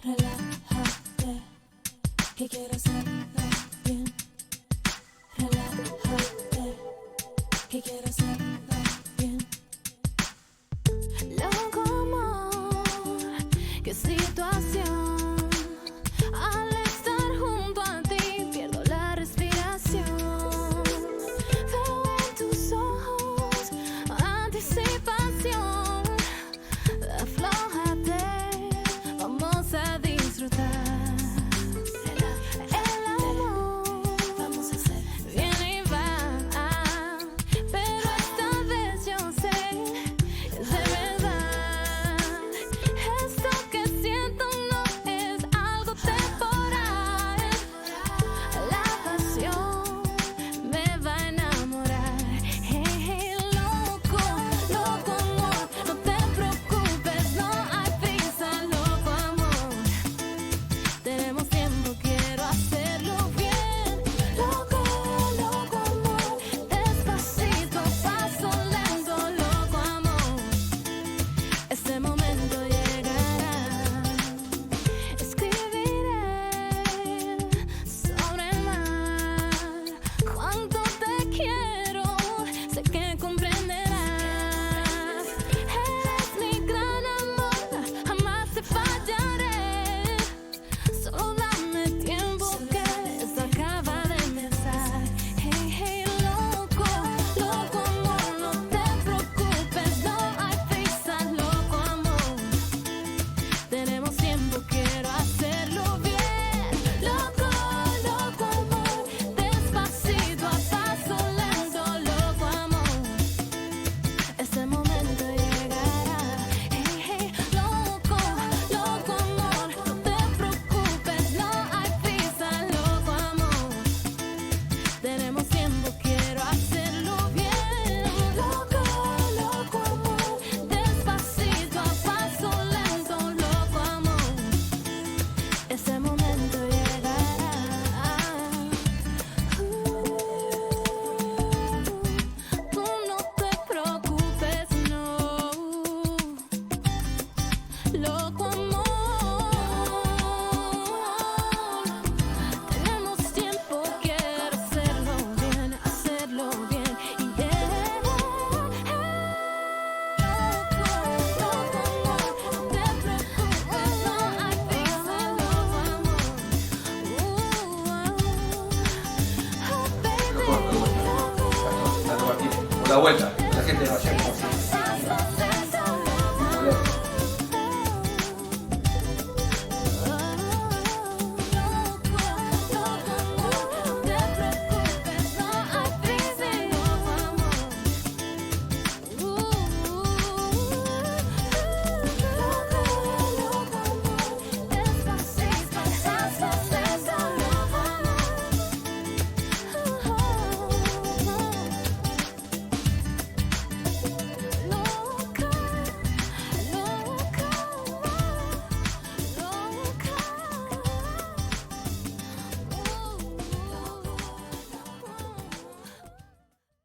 Relájate, que quiero hacerlo bien. Relájate, que quiero hacerlo bien. Loco amor, qué situación. Al estar junto a ti pierdo la respiración. Veo en tus ojos anticipación. Aflójate, vamos a disfrutar. El amor, vamos a hacer viene y va. Pero esta vez yo sé, es de verdad. Esto que siento no es algo temporal. La pasión me va a enamorar. Hey, hey, loco, loco amor, no te preocupes, no hay prisa, loco amor. Tenemos tiempo, quiero hacerlo bien. Loco, loco amor, despacito, paso lento, loco amor. Ese momento llegará. Escribiré sobre el mar cuánto te quiero, sé que comprenderás. Eres mi gran amor, jamás te fallaré. Solo dame tiempo que esto acaba de empezar. Hey, hey, loco, loco amor, no te preocupes, no hay prisa, loco amor. Tenemos tiempo, quiero hacerlo bien. Loco, loco amor, despacito, a paso lento, loco amor. Ese momento llegará. Hey, hey, loco, loco amor, no te preocupes, no hay prisa, loco amor. Tenemos tiempo, quiero hacerlo bien. Loco, loco amor, despacito, a paso lento, loco amor. Ese momento llegará. Tú no te preocupes, no. Loco amor. Tenemos tiempo, quiero hacerlo bien, hacerlo bien. Loco, loco amor, no te preocupes, no hay prisa, loco amor. Oh baby, Aldo Martínez, por la vuelta, la gente de Evasion ES.